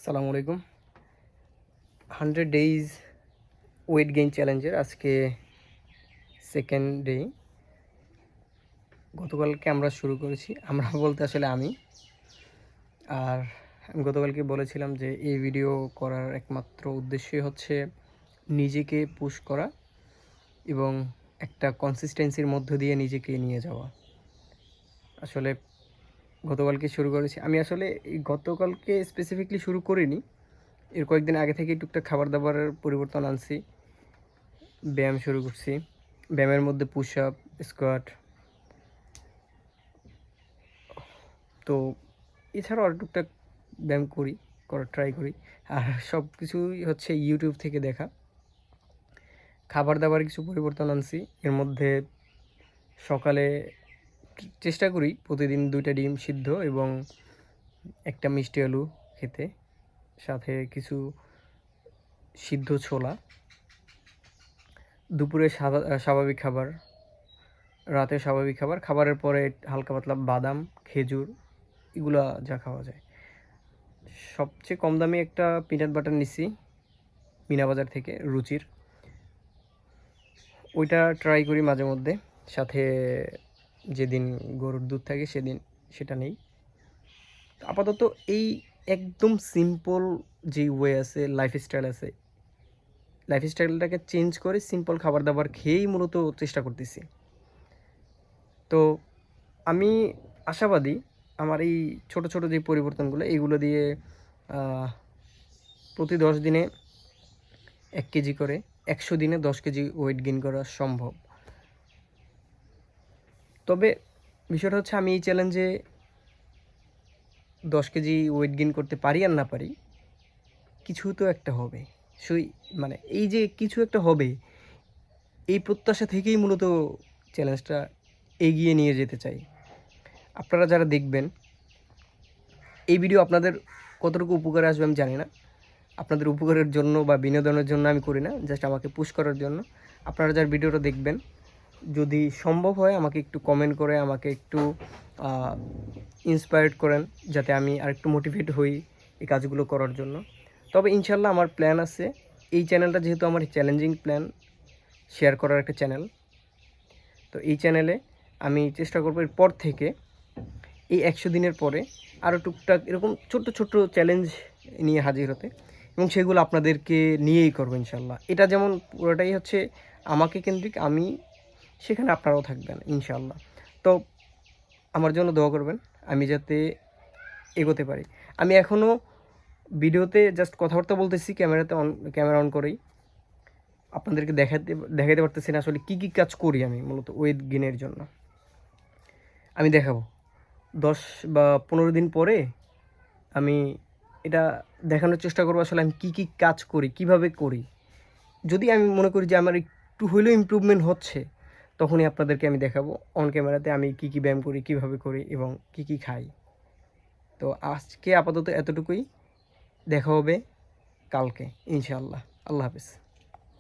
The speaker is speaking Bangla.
আসসালামু আলাইকুম। 100 ডেইজ ওয়েট গেইন চ্যালেঞ্জের আজকে সেকেন্ড ডে। গতকালকে আমরা শুরু করেছি, আমরা বলতে আসলে আমি গতকালকে বলেছিলাম যে এই ভিডিও করার একমাত্র উদ্দেশ্যই হচ্ছে নিজেকে পুশ করা এবং একটা কনসিস্টেন্সির মধ্য দিয়ে নিজেকে নিয়ে যাওয়া। আসলে গতকালকে শুরু করেছি আমি, আসলে এই গতকালকে স্পেসিফিকলি শুরু করিনি, এর কয়েকদিন আগে থেকে টুকটাক খাবার দাবারের পরিবর্তন আনছি, ব্যায়াম শুরু করছি। ব্যায়ামের মধ্যে পুশ আপ, স্কোয়াট, তো এছাড়াও আর টুকটাক ব্যায়াম করার ট্রাই করি। আর সব কিছুই হচ্ছে ইউটিউব থেকে দেখা। খাবার দাবার কিছু পরিবর্তন আনছি, এর মধ্যে সকালে চেষ্টা করি প্রতিদিন 2টা ডিম সিদ্ধ এবং একটা মিষ্টি আলু খেতে, সাথে কিছু সিদ্ধ ছোলা। দুপুরে স্বাভাবিক খাবার, রাতে স্বাভাবিক খাবার, খাবারের পরে হালকা পাতলা বাদাম, খেজুর, এগুলা যা খাওয়া যায়। সবচেয়ে কম দামি একটা পিনাট বাটার নিচ্ছি মিনা বাজার থেকে, রুচির, ওইটা ট্রাই করি মাঝে মধ্যে। সাথে যেদিন গরুর দুধ থাকে সেদিন সেটা নেই। আপাতত এই একদম সিম্পল যে ওয়ে আছে, লাইফস্টাইলটাকে চেঞ্জ করে সিম্পল খাবার দাবার খেয়েই মূলত চেষ্টা করতেছি। তো আমি আশাবাদী আমার এই ছোট ছোট যে পরিবর্তনগুলো, এইগুলো দিয়ে প্রতি 10 দিনে 1 কেজি করে, 100 দিনে 10 কেজি ওয়েট গেইন করা সম্ভব। তবে বিষয়টা হচ্ছে, আমি এই চ্যালেঞ্জে 10 কেজি ওয়েট গেইন করতে পারি আর না পারি, কিছু তো একটা হবে। মানে এই যে কিছু একটা হবে, এই প্রত্যাশা থেকেই মূলত চ্যালেঞ্জটা এগিয়ে নিয়ে যেতে চাই। আপনারা যারা দেখবেন এই ভিডিও, আপনাদের কতটুকু উপকারে আসবে আমি জানি না। আপনাদের উপকারের জন্য বা বিনোদনের জন্য আমি করি না, জাস্ট আমাকে পুশ করার জন্য। আপনারা যারা ভিডিওটা দেখবেন, যদি সম্ভব হয় আমাকে একটু কমেন্ট করে আমাকে একটু ইন্সপায়ার্ড করেন, যাতে আমি আরেকটু মোটিভেট হই এই কাজগুলো করার জন্য। তবে ইনশাল্লাহ আমার প্ল্যান আছে, এই চ্যানেলটা যেহেতু আমার চ্যালেঞ্জিং প্ল্যান শেয়ার করার একটা চ্যানেল, তো এই চ্যানেলে আমি চেষ্টা করবো এরপর থেকে এই 100 দিনের পরে আরও টুকটাক এরকম ছোট্ট ছোট্ট চ্যালেঞ্জ নিয়ে হাজির হতে, এবং সেগুলো আপনাদেরকে নিয়েই করবো ইনশাল্লাহ। এটা যেমন পুরোটাই হচ্ছে আমাকে কেন্দ্রিক, আমি সেখানে আপনারাও থাকবেন ইনশাল্লাহ। তো আমার জন্য দোয়া করবেন, আমি যাতে এগোতে পারি। আমি এখনও ভিডিওতে জাস্ট কথাবার্তা বলতেছি, ক্যামেরা অন করেই আপনাদেরকে দেখাতে পারতেছি না আসলে কী কী কাজ করি আমি মূলত ওয়েট গেইনের জন্য। আমি দেখাবো 10 বা 15 দিন পরে আমি এটা দেখানোর চেষ্টা করবো আসলে আমি কী কী কাজ করি, কিভাবে করি। যদি আমি মনে করি যে আমার একটু হইলেও ইমপ্রুভমেন্ট হচ্ছে, তখনই আপনাদেরকে আমি দেখাবো অন ক্যামেরাতে আমি কী কী ব্যায়াম করি, কীভাবে করি এবং কী কী খাই। তো আজকে আপাতত এতটুকুই, দেখা হবে কালকে ইনশাআল্লাহ। আল্লাহ হাফেজ।